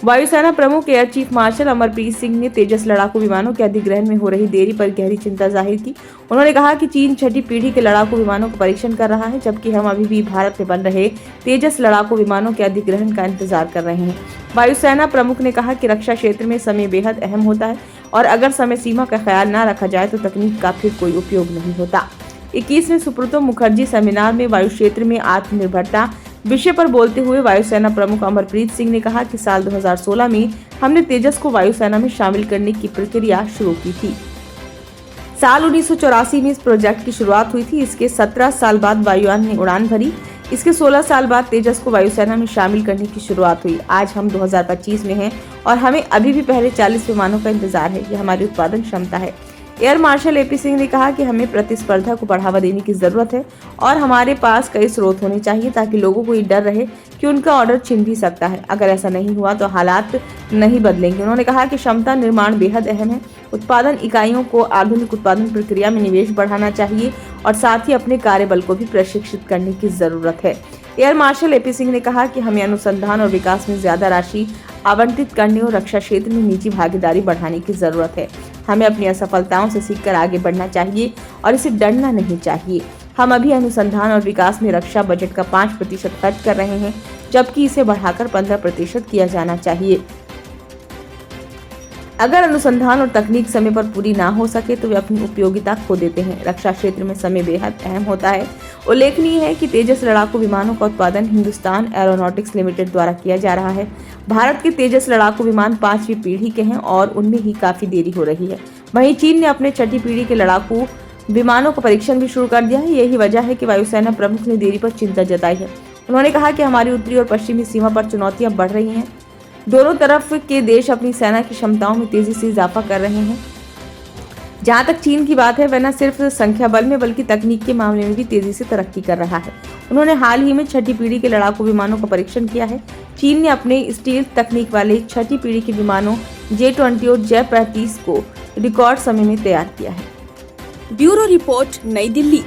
वायुसेना प्रमुख air chief marshal Amarpreet Singh ने तेजस लड़ाकू विमानों के अधिग्रहण में हो रही देरी पर गहरी चिंता जाहिर की। उन्होंने कहा कि चीन छठी पीढ़ी के लड़ाकू विमानों का परीक्षण कर रहा है, जबकि हम अभी भी भारत में बन रहे तेजस लड़ाकू विमानों के अधिग्रहण का इंतजार कर रहे हैं। वायुसेना प्रमुख ने कहा कि रक्षा क्षेत्र में समय बेहद अहम होता है और अगर समय सीमा का ख्याल न रखा जाए तो तकनीक का फिर कोई उपयोग नहीं होता। 21वें सुब्रतो मुखर्जी सेमिनार में वायु क्षेत्र में आत्मनिर्भरता विषय पर बोलते हुए वायुसेना प्रमुख अमरप्रीत सिंह ने कहा कि साल 2016 में हमने तेजस को वायुसेना में शामिल करने की प्रक्रिया शुरू की थी। साल 1984 में इस प्रोजेक्ट की शुरुआत हुई थी। इसके 17 साल बाद वायुयान ने उड़ान भरी। इसके 16 साल बाद तेजस को वायुसेना में शामिल करने की शुरुआत हुई। आज हम 2025 में हैं और हमें अभी भी पहले 40 विमानों का इंतजार है। यह हमारी उत्पादन क्षमता है। एयर मार्शल एपी सिंह ने कहा कि हमें प्रतिस्पर्धा को बढ़ावा देने की जरूरत है और हमारे पास कई स्रोत होने चाहिए ताकि लोगों को ये डर रहे कि उनका ऑर्डर छिन भी सकता है। अगर ऐसा नहीं हुआ तो हालात नहीं बदलेंगे। उन्होंने कहा कि क्षमता निर्माण बेहद अहम है। उत्पादन इकाइयों को आधुनिक उत्पादन प्रक्रिया में निवेश बढ़ाना चाहिए और साथ ही अपने कार्यबल को भी प्रशिक्षित करने की जरूरत है। एयर मार्शल एपी सिंह ने कहा कि हमें अनुसंधान और विकास में ज्यादा राशि आवंटित करने और रक्षा क्षेत्र में निजी भागीदारी बढ़ाने की जरूरत है। हमें अपनी असफलताओं से सीखकर आगे बढ़ना चाहिए और इसे डरना नहीं चाहिए। हम अभी अनुसंधान और विकास में रक्षा बजट का 5% खर्च कर रहे हैं, जबकि इसे बढ़ाकर 15% किया जाना चाहिए। अगर अनुसंधान और तकनीक समय पर पूरी ना हो सके तो वे अपनी उपयोगिता खो देते हैं। रक्षा क्षेत्र में समय बेहद अहम होता है। उल्लेखनीय है कि तेजस लड़ाकू विमानों का उत्पादन हिंदुस्तान एरोनॉटिक्स लिमिटेड द्वारा किया जा रहा है। भारत के तेजस लड़ाकू विमान 5वीं पीढ़ी के हैं और उनमें ही काफी देरी हो रही है। वहीं चीन ने अपने छठी पीढ़ी के लड़ाकू विमानों का परीक्षण भी शुरू कर दिया है। यही वजह है कि वायुसेना प्रमुख ने देरी पर चिंता जताई है। उन्होंने कहा कि हमारी उत्तरी और पश्चिमी सीमा पर चुनौतियां बढ़ रही हैं। दोनों तरफ के देश अपनी सेना की क्षमताओं में तेजी से इजाफा कर रहे हैं। जहां तक चीन की बात है, वह न सिर्फ संख्या बल में बल्कि तकनीक के मामले में भी तेजी से तरक्की कर रहा है। उन्होंने हाल ही में छठी पीढ़ी के लड़ाकू विमानों का परीक्षण किया है। चीन ने अपने स्टील्थ तकनीक वाले छठी पीढ़ी के विमानों J-20 और J-35 को रिकॉर्ड समय में तैयार किया है। ब्यूरो रिपोर्ट, नई दिल्ली।